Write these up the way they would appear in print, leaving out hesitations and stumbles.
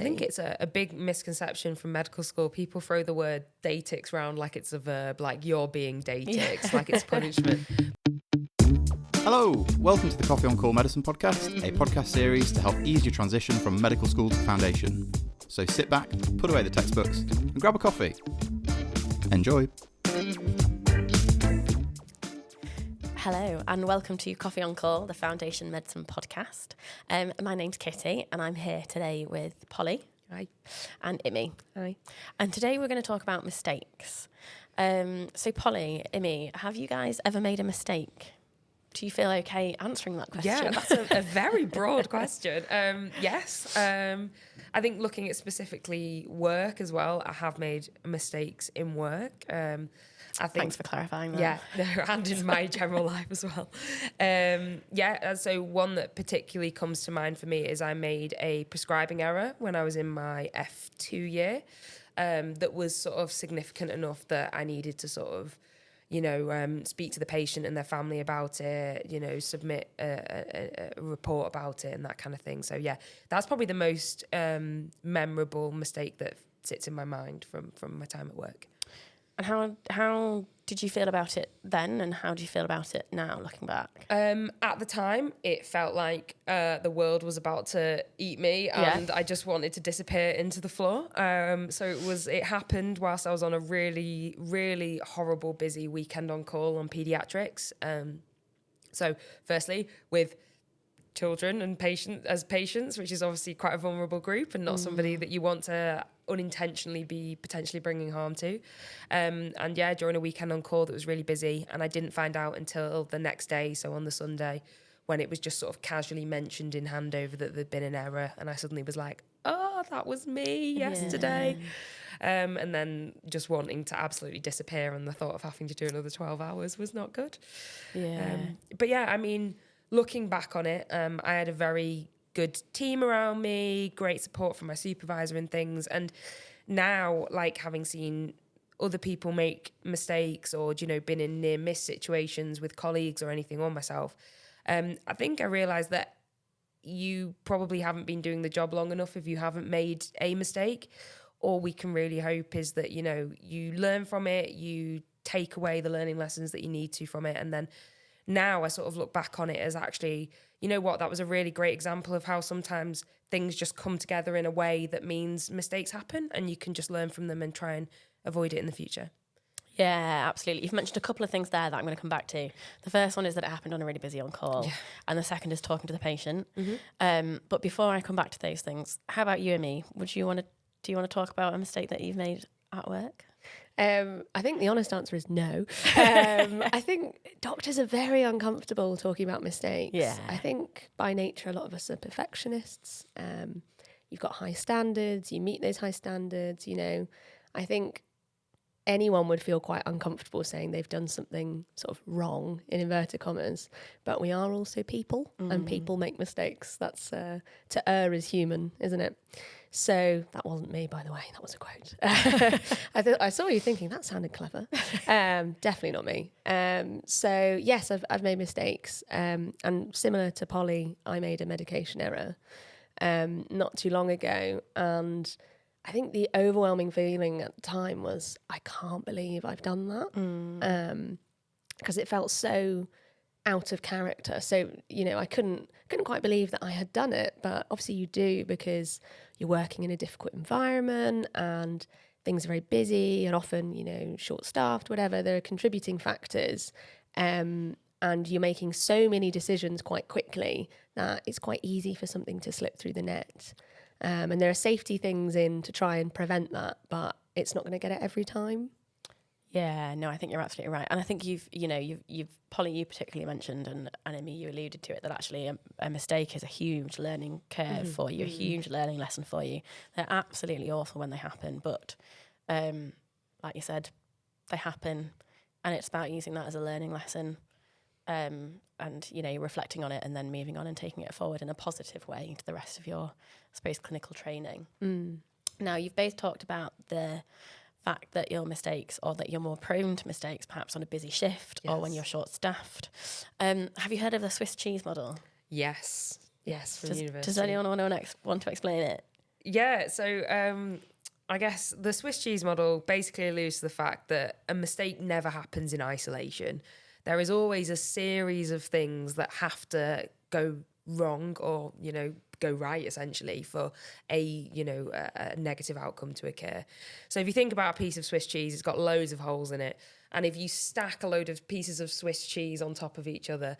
I think it's a big misconception from medical school. People throw the word datix around like it's a verb, like you're being datix, like it's punishment. Hello, welcome to the Coffee on Call Medicine podcast, a podcast series to help ease your transition from medical school to foundation. So sit back, put away the textbooks, and grab a coffee. Enjoy. Hello and welcome to Coffee on Call, the Foundation Medicine podcast. My name's Kitty and I'm here today with Polly. Hi. And Imi. Hi. And today we're going to talk about mistakes. So Polly, Imi, have you guys ever made a mistake? Do you feel okay answering that question? Yeah, that's a very broad question. Yes. I think looking at specifically work as well, I have made mistakes in work. I think, Thanks for clarifying that. Yeah, and in my general life as well. So one that particularly comes to mind for me is I made a prescribing error when I was in my F2 year that was sort of significant enough that I needed to sort of, speak to the patient and their family about it, submit a report about it and that kind of thing. So, yeah, that's probably the most memorable mistake that sits in my mind from my time at work. And how did you feel about it then, and how do you feel about it now, looking back? At the time, it felt like the world was about to eat me, and I just wanted to disappear into the floor. So it happened whilst I was on a really, really horrible, busy weekend on call on paediatrics. So firstly, with children and patients, which is obviously quite a vulnerable group and not somebody that you want to unintentionally be potentially bringing harm to. During a weekend on call that was really busy, and I didn't find out until the next day, so on the Sunday, when it was just sort of casually mentioned in handover that there'd been an error, and I suddenly was like, oh, that was me yesterday. Yeah. And then just wanting to absolutely disappear, and the thought of having to do another 12 hours was not good. Looking back on it, I had a very good team around me, great support from my supervisor and things. And now, like, having seen other people make mistakes or, been in near miss situations with colleagues or anything, or myself, I think I realised that you probably haven't been doing the job long enough if you haven't made a mistake. All we can really hope is that, you learn from it, you take away the learning lessons that you need to from it, and then now I sort of look back on it as actually, that was a really great example of how sometimes things just come together in a way that means mistakes happen and you can just learn from them and try and avoid it in the future. Yeah, absolutely. You've mentioned a couple of things there that I'm going to come back to. The first one is that it happened on a really busy on-call, and the second is talking to the patient. Mm-hmm. But before I come back to those things, how about you and me? Do you want to talk about a mistake that you've made at work? I think the honest answer is no. I think doctors are very uncomfortable talking about mistakes. Yeah. I think by nature, a lot of us are perfectionists. You've got high standards, you meet those high standards, I think anyone would feel quite uncomfortable saying they've done something sort of wrong, in inverted commas, but we are also people and people make mistakes. That's to err is human, isn't it? So that wasn't me, by the way. That was a quote. I saw you thinking that sounded clever. Definitely not me. So yes, I've made mistakes. And similar to Polly, I made a medication error not too long ago. And I think the overwhelming feeling at the time was, I can't believe I've done that. Because it felt so out of character. So, I couldn't quite believe that I had done it, but obviously you do, because you're working in a difficult environment and things are very busy and often, short-staffed, whatever. There are contributing factors. And you're making so many decisions quite quickly that it's quite easy for something to slip through the net. And there are safety things in to try and prevent that, but it's not going to get it every time. Yeah, no, I think you're absolutely right. And I think you've Polly, you particularly mentioned, and Amy, you alluded to it, that actually a mistake is a huge learning curve for you, a huge learning lesson for you. They're absolutely awful when they happen, but like you said, they happen, and it's about using that as a learning lesson, and you're reflecting on it and then moving on and taking it forward in a positive way into the rest of your, I suppose, clinical training. Now, you've both talked about the fact that your mistakes, or that you're more prone to mistakes perhaps on a busy shift or when you're short-staffed. Have you heard of the Swiss cheese model? Yes, from university. Does anyone want to explain it? Yeah, so I guess the Swiss cheese model basically alludes to the fact that a mistake never happens in isolation. There is always a series of things that have to go wrong or, go right essentially for a negative outcome to occur. So if you think about a piece of Swiss cheese, it's got loads of holes in it. And if you stack a load of pieces of Swiss cheese on top of each other,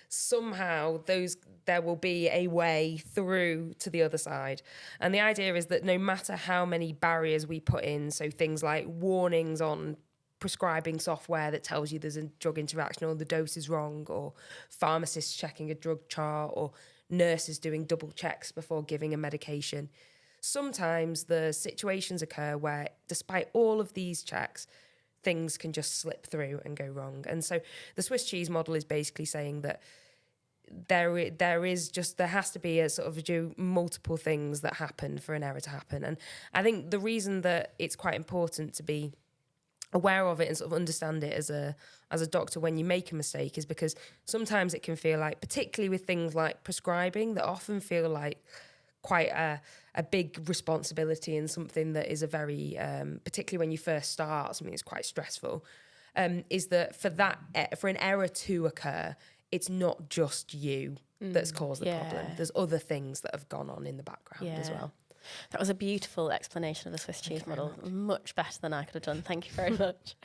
somehow there will be a way through to the other side. And the idea is that no matter how many barriers we put in, so things like warnings on prescribing software that tells you there's a drug interaction or the dose is wrong, or pharmacists checking a drug chart, or nurses doing double checks before giving a medication. Sometimes the situations occur where, despite all of these checks, things can just slip through and go wrong. And so the Swiss cheese model is basically saying that there has to be a sort of multiple things that happen for an error to happen. And I think the reason that it's quite important to be aware of it and sort of understand it as a doctor when you make a mistake is because sometimes it can feel like, particularly with things like prescribing, that often feel like quite a big responsibility and something that is a very, particularly when you first start, something that's quite stressful, is that for an error to occur, it's not just you that's caused the problem. There's other things that have gone on in the background as well. That was a beautiful explanation of the Swiss cheese model. Much better than I could have done. Thank you very much.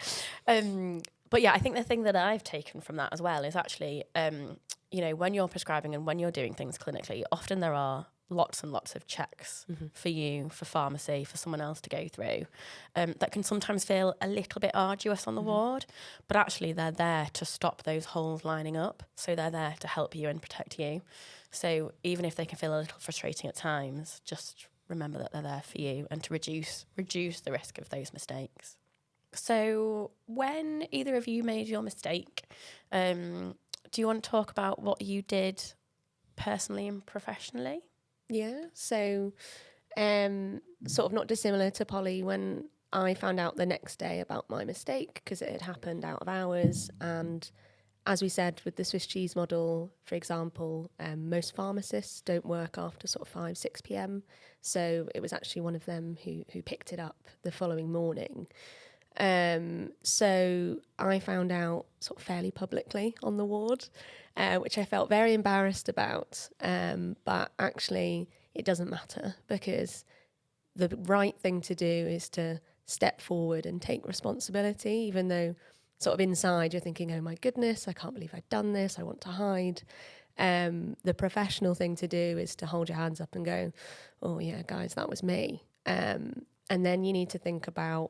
But yeah, I think the thing that I've taken from that as well is actually, when you're prescribing and when you're doing things clinically, often there are lots and lots of checks for you, for pharmacy, for someone else to go through, that can sometimes feel a little bit arduous on the ward, but actually they're there to stop those holes lining up. So they're there to help you and protect you. So even if they can feel a little frustrating at times, just remember that they're there for you and to reduce the risk of those mistakes. So when either of you made your mistake, do you want to talk about what you did personally and professionally? Yeah, so sort of not dissimilar to Polly, when I found out the next day about my mistake, because it had happened out of hours. And as we said, with the Swiss cheese model, for example, most pharmacists don't work after sort of 5, 6 p.m. So it was actually one of them who picked it up the following morning. So I found out sort of fairly publicly on the ward, which I felt very embarrassed about. But actually it doesn't matter, because the right thing to do is to step forward and take responsibility, even though sort of inside you're thinking, oh my goodness, I can't believe I've done this, I want to hide. The professional thing to do is to hold your hands up and go, oh yeah, guys, that was me. And then you need to think about,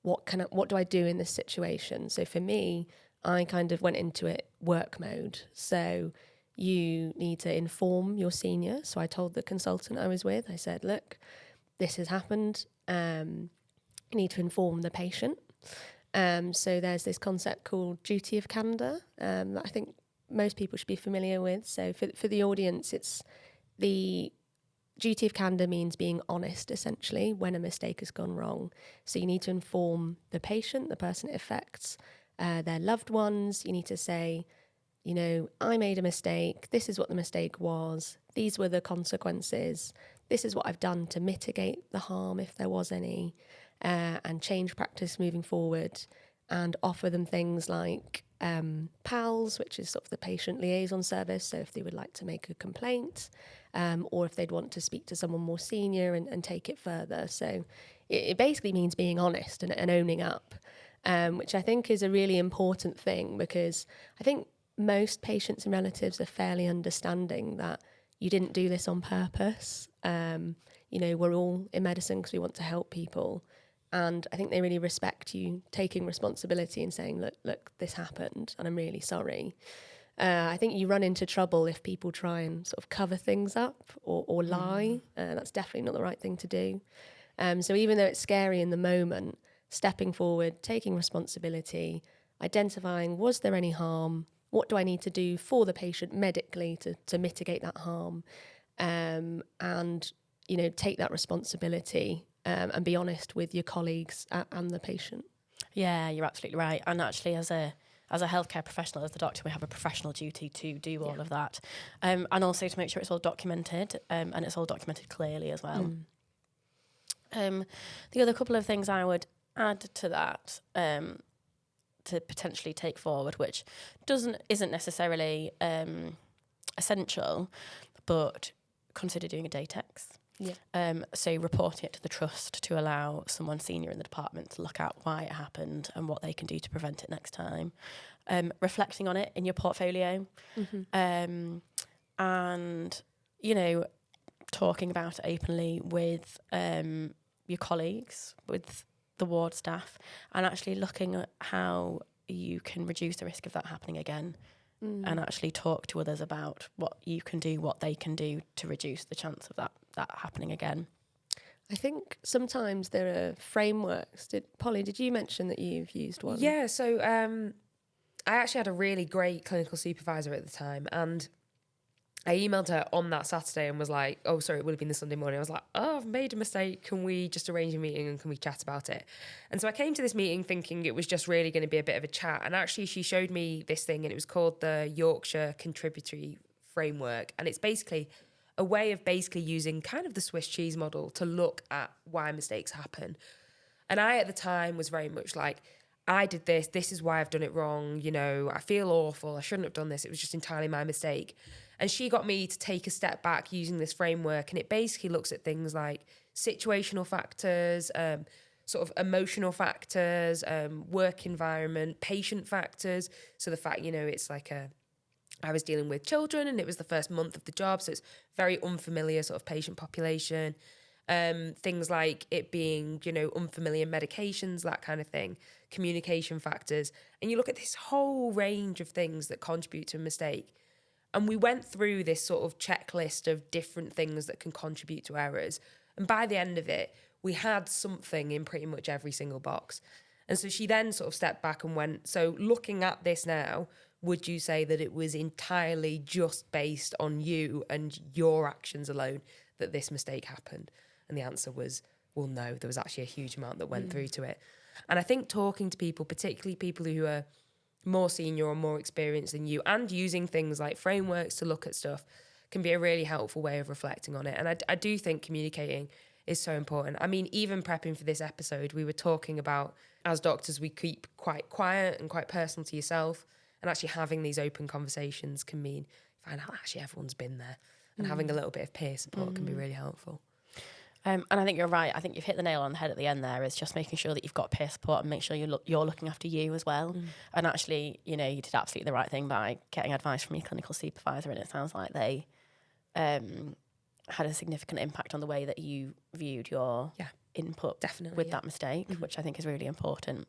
what do I do in this situation? So for me, I kind of went into it work mode. So you need to inform your senior. So I told the consultant I was with, I said, look, this has happened. You need to inform the patient. So there's this concept called duty of candour that I think most people should be familiar with. So for the audience, it's the duty of candour means being honest, essentially, when a mistake has gone wrong. So you need to inform the patient, the person it affects, their loved ones. You need to say, I made a mistake. This is what the mistake was. These were the consequences. This is what I've done to mitigate the harm, if there was any, and change practice moving forward, and offer them things like PALS, which is sort of the patient liaison service. So if they would like to make a complaint, or if they'd want to speak to someone more senior and take it further. So it basically means being honest and owning up, which I think is a really important thing, because I think most patients and relatives are fairly understanding that you didn't do this on purpose. We're all in medicine because we want to help people. And I think they really respect you taking responsibility and saying, look, this happened and I'm really sorry. I think you run into trouble if people try and sort of cover things up or lie. That's definitely not the right thing to do. So even though it's scary in the moment, stepping forward, taking responsibility, identifying, was there any harm? What do I need to do for the patient medically to mitigate that harm? And, take that responsibility and be honest with your colleagues and the patient. Yeah, you're absolutely right. And actually, as a healthcare professional, as the doctor, we have a professional duty to do all of that, and also to make sure it's all documented, and it's all documented clearly as well. The other couple of things I would add to that, to potentially take forward, which isn't necessarily essential, but consider doing a datex. Yeah. So reporting it to the trust to allow someone senior in the department to look at why it happened and what they can do to prevent it next time. Reflecting on it in your portfolio. Mm-hmm. And, you know, talking about it openly with your colleagues, with the ward staff, and actually looking at how you can reduce the risk of that happening again. And actually talk to others about what you can do, what they can do to reduce the chance of that happening again. I think sometimes there are frameworks. Polly, did you mention that you've used one? Yeah, so I actually had a really great clinical supervisor at the time, and I emailed her on that Saturday and was like, oh, sorry, it would have been the Sunday morning. I was like, oh, I've made a mistake. Can we just arrange a meeting and can we chat about it? And so I came to this meeting thinking it was just really going to be a bit of a chat. And actually she showed me this thing and it was called the Yorkshire Contributory Framework. And it's basically a way of basically using kind of the Swiss cheese model to look at why mistakes happen. And I, at the time, was very much like, I did this is why I've done it wrong. You know, I feel awful. I shouldn't have done this. It was just entirely my mistake. And she got me to take a step back using this framework. And it basically looks at things like situational factors, sort of emotional factors, work environment, patient factors. So the fact, you know, it's like I was dealing with children and it was the first month of the job. So it's very unfamiliar sort of patient population. Things like it being, you know, unfamiliar medications, that kind of thing, communication factors. And you look at this whole range of things that contribute to a mistake. And we went through this sort of checklist of different things that can contribute to errors. And by the end of it, we had something in pretty much every single box. And so she then sort of stepped back and went, so looking at this now, would you say that it was entirely just based on you and your actions alone that this mistake happened? And the answer was, well, no, there was actually a huge amount that went through to it. And I think talking to people, particularly people who are more senior or more experienced than you, and using things like frameworks to look at stuff can be a really helpful way of reflecting on it. And I do think communicating is so important. I mean, even prepping for this episode, we were talking about, as doctors, we keep quite quiet and quite personal to yourself. And actually having these open conversations can mean, find out actually everyone's been there. And having a little bit of peer support can be really helpful. And I think you're right. I think you've hit the nail on the head at the end there. Is just making sure that you've got peer support and make sure you're looking after you as well. And actually, you know, you did absolutely the right thing by getting advice from your clinical supervisor. And it sounds like they had a significant impact on the way that you viewed your input with that mistake, which I think is really important.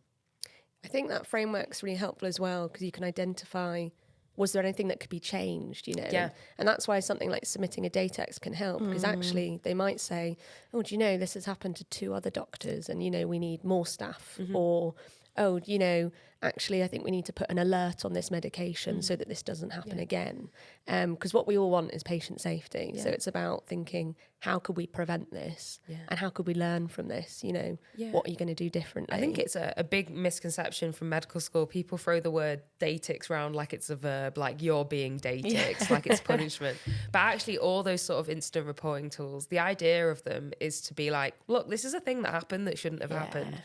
I think that framework's really helpful as well because you can identify, was there anything that could be changed, you know? Yeah. And that's why something like submitting a datex can help because actually they might say, oh, do you know, this has happened to 2 other doctors and, you know, we need more staff. Or, oh, you know, actually I think we need to put an alert on this medication so that this doesn't happen again. Because what we all want is patient safety. So it's about thinking, how could we prevent this? And how could we learn from this? You know, what are you going to do differently? I think it's a big misconception from medical school. People throw the word datix around like it's a verb, like you're being datix, like it's punishment. But actually all those sort of instant reporting tools, the idea of them is to be like, look, this is a thing that happened that shouldn't have happened.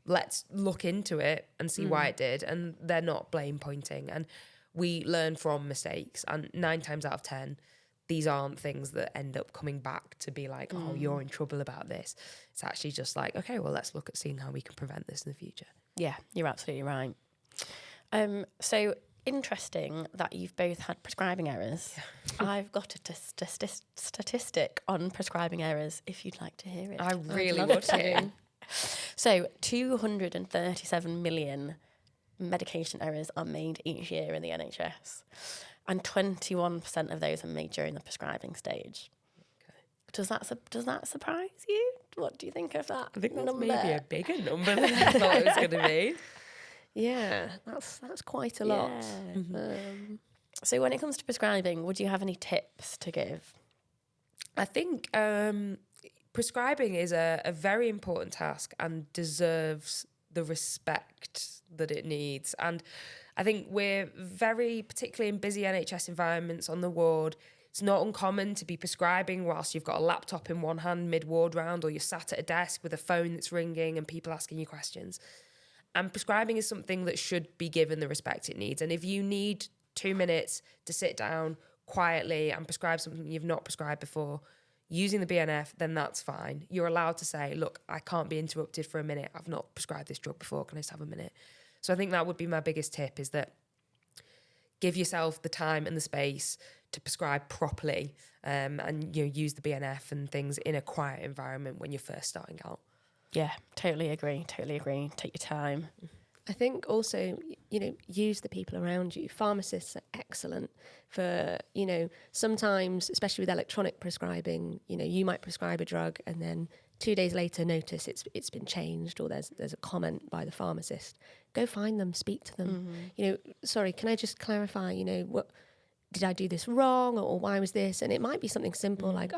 Let's look into it and see why it did. And they're not blame pointing. And we learn from mistakes. And 9 times out of 10, these aren't things that end up coming back to be like, oh, you're in trouble about this. It's actually just like, okay, well, let's look at seeing how we can prevent this in the future. Yeah, you're absolutely right. So interesting that you've both had prescribing errors. I've got a statistic on prescribing errors if you'd like to hear it. I really would to. So 237 million medication errors are made each year in the NHS. And 21% of those are made during the prescribing stage. Okay. Does that surprise you? What do you think of that? I think that's maybe a bigger number than I thought it was going to be. Yeah, that's quite a lot. So when it comes to prescribing, would you have any tips to give? I think prescribing is a very important task and deserves the respect that it needs. And I think we're very, particularly in busy NHS environments on the ward, it's not uncommon to be prescribing whilst you've got a laptop in one hand mid-ward round, or you're sat at a desk with a phone that's ringing and people asking you questions. And prescribing is something that should be given the respect it needs. And if you need 2 minutes to sit down quietly and prescribe something you've not prescribed before, using the BNF, then that's fine. You're allowed to say, look, I can't be interrupted for a minute. I've not prescribed this drug before. Can I just have a minute? So I think that would be my biggest tip, is that give yourself the time and the space to prescribe properly, and use the BNF and things in a quiet environment when you're first starting out. Yeah, totally agree. Take your time. I think also, use the people around you. Pharmacists are excellent for, sometimes, especially with electronic prescribing, you might prescribe a drug and then 2 days later notice it's been changed, or there's a comment by the pharmacist. Go find them, speak to them. Sorry, can I just clarify, what did I do this wrong, or why was this? And it might be something simple like,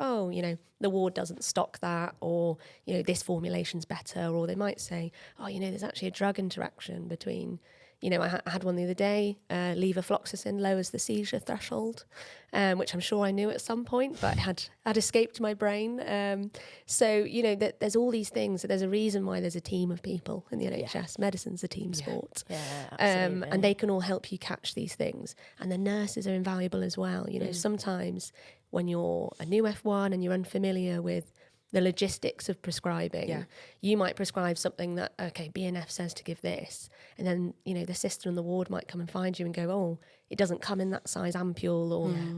the ward doesn't stock that, or, this formulation's better. Or they might say, there's actually a drug interaction between, I had one the other day, levofloxacin lowers the seizure threshold, which I'm sure I knew at some point, but had escaped my brain. So, there's all these things. So there's a reason why there's a team of people in the NHS. Yeah. Medicine's a team sport. Yeah, absolutely. And they can all help you catch these things. And the nurses are invaluable as well. Sometimes when you're a new F1 and you're unfamiliar with the logistics of prescribing, you might prescribe something that, BNF says to give this. And then, the sister in the ward might come and find you and go, it doesn't come in that size ampule,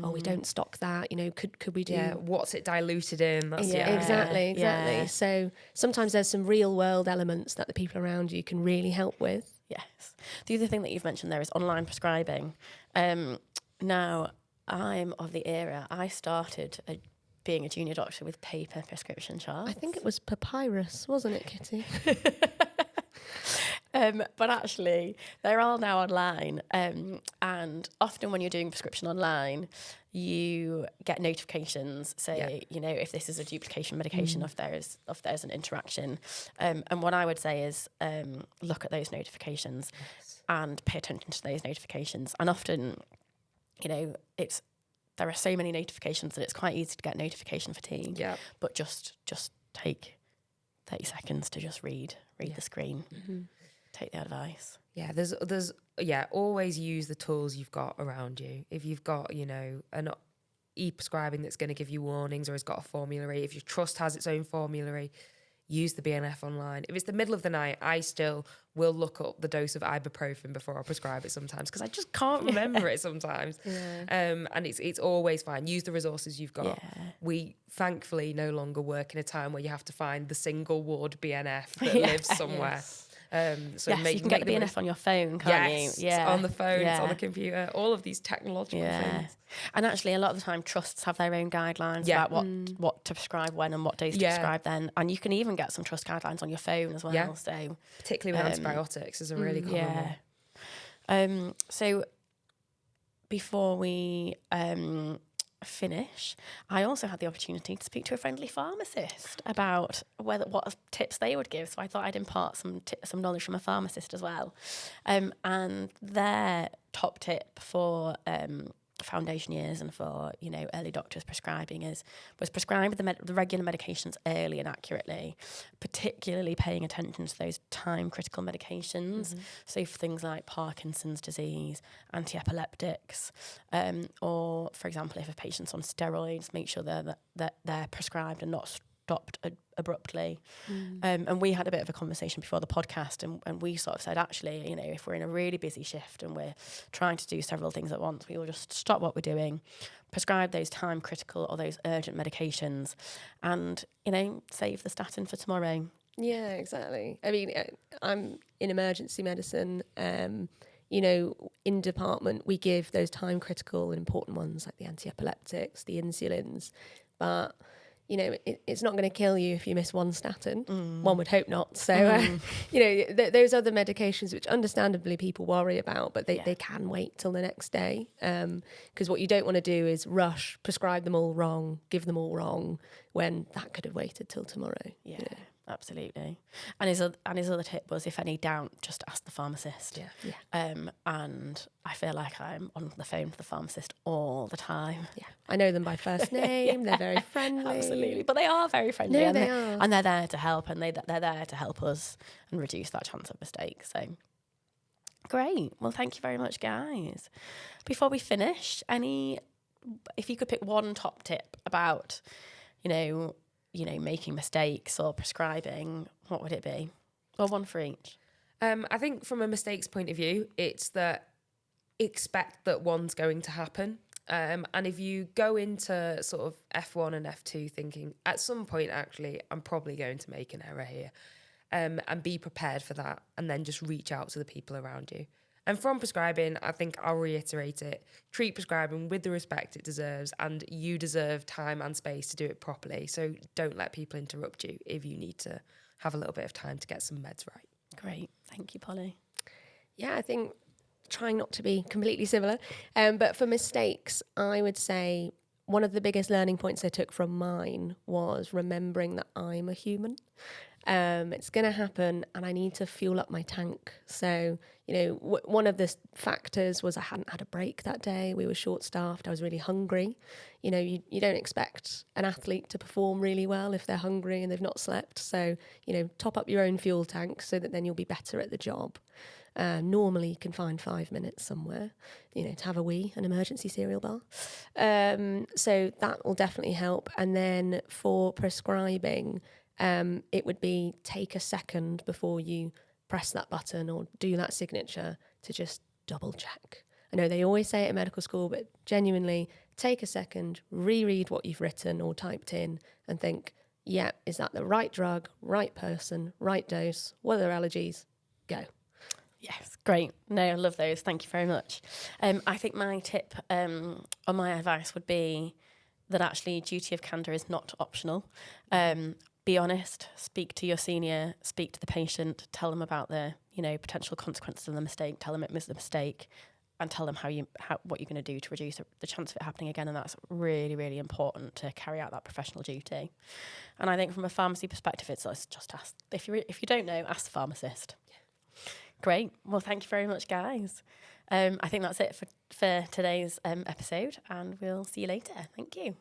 or we don't stock that, could we do... Yeah, what's it diluted in? That's Exactly. Yeah. So sometimes there's some real world elements that the people around you can really help with. Yes. The other thing that you've mentioned there is online prescribing. Now, I'm of the era, I started being a junior doctor with paper prescription charts. I think it was papyrus, wasn't it, Kitty? But actually, they're all now online. And often when you're doing prescription online, you get notifications say, if this is a duplication medication, if there's an interaction. And what I would say is look at those notifications and pay attention to those notifications. And often, there are so many notifications that it's quite easy to get notification fatigue. Yeah. But just take 30 seconds to just read the screen. Mm-hmm. Take the advice. Yeah, there's always use the tools you've got around you. If you've got, an e-prescribing that's going to give you warnings, or has got a formulary, if your trust has its own formulary, use the BNF online. If it's the middle of the night, I still will look up the dose of ibuprofen before I prescribe it sometimes, because I just can't remember it sometimes. Yeah. And it's always fine. Use the resources you've got. Yeah. We thankfully no longer work in a time where you have to find the single ward BNF that lives somewhere. Yes. So you can get the BNF on your phone, can't you? Yeah, it's on the phone, it's on the computer, all of these technological things. And actually, a lot of the time, trusts have their own guidelines about what to prescribe when and what days to prescribe then. And you can even get some trust guidelines on your phone as well. Yeah. So particularly with antibiotics is a really common one. So before we finish, I also had the opportunity to speak to a friendly pharmacist about what tips they would give. So I thought I'd impart some knowledge from a pharmacist as well. And their top tip for foundation years and for early doctors prescribing was prescribe the regular medications early and accurately, particularly paying attention to those time critical medications. So for things like Parkinson's disease, anti-epileptics, or for example if a patient's on steroids, make sure that they're prescribed and not stopped abruptly. And we had a bit of a conversation before the podcast, and we sort of said, actually, if we're in a really busy shift and we're trying to do several things at once, we will just stop what we're doing, prescribe those time critical or those urgent medications, and save the statin for tomorrow. Yeah, exactly. I mean, I'm in emergency medicine. In department we give those time critical and important ones like the anti-epileptics, the insulins, but it's not going to kill you if you miss one statin. One would hope not. So, those other medications, which understandably people worry about, but they can wait till the next day. Because what you don't want to do is rush, prescribe them all wrong, give them all wrong, when that could have waited till tomorrow. Yeah. absolutely. And his other tip was, if any doubt, just ask the pharmacist. And I feel like I'm on the phone to the pharmacist all the time. Yeah, I know them by first name. They're very friendly. Absolutely, but they are very friendly. No, and they are. And they're there to help, and they're there to help us and reduce that chance of mistake. So great. Well, thank you very much, guys. Before we finish, if you could pick one top tip about, making mistakes or prescribing, what would it be? Or one for each? I think from a mistakes point of view, it's that expect that one's going to happen. And if you go into sort of F1 and F2 thinking, at some point, actually, I'm probably going to make an error here, and be prepared for that, and then just reach out to the people around you. And from prescribing, I think I'll reiterate it. Treat prescribing with the respect it deserves, and you deserve time and space to do it properly. So don't let people interrupt you if you need to have a little bit of time to get some meds right. Great. Thank you, Polly. Yeah, I think trying not to be completely similar. But for mistakes, I would say one of the biggest learning points I took from mine was remembering that I'm a human. It's going to happen and I need to fuel up my tank. So, one of the factors was I hadn't had a break that day. We were short-staffed. I was really hungry. You don't expect an athlete to perform really well if they're hungry and they've not slept. So, top up your own fuel tank so that then you'll be better at the job. Normally you can find 5 minutes somewhere, to have a wee, an emergency cereal bar. So that will definitely help. And then for prescribing, it would be take a second before you press that button or do that signature to just double check. I know they always say it in medical school, but genuinely take a second, reread what you've written or typed in and think, yeah, is that the right drug, right person, right dose? What are their allergies? Go. Yes, great. No, I love those. Thank you very much. I think my tip or my advice would be that actually duty of candour is not optional. Be honest, speak to your senior, speak to the patient, tell them about the potential consequences of the mistake, tell them it was a mistake, and tell them what you're going to do to reduce the chance of it happening again. And that's really, really important to carry out that professional duty. And I think from a pharmacy perspective, it's just ask. If you don't know, ask the pharmacist. Great. Well, thank you very much, guys. I think that's it for today's episode, and we'll see you later. Thank you.